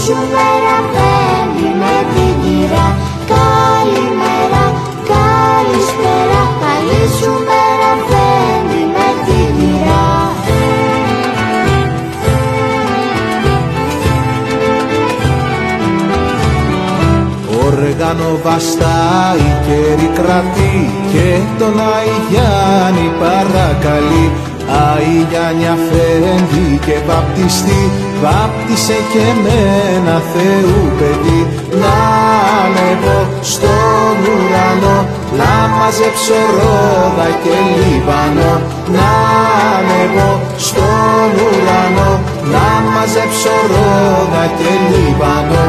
σου μέρα φέρνει με την κυρά. Καλημέρα, καλησπέρα, καλή σου μέρα φέρνει με την κυρά. Όργανο βαστάει και ρικρατεί και τον Άι Γιάννη παρακαλεί. Άι Γιάννη αφέντη και βαπτιστή, βάπτισε και εμένα Θεού παιδί. Να ανεβώ στον ουρανό, να μαζέψω ρόδα και Λίβανο. Να ανεβώ στον ουρανό, να μαζέψω ρόδα και Λίβανο.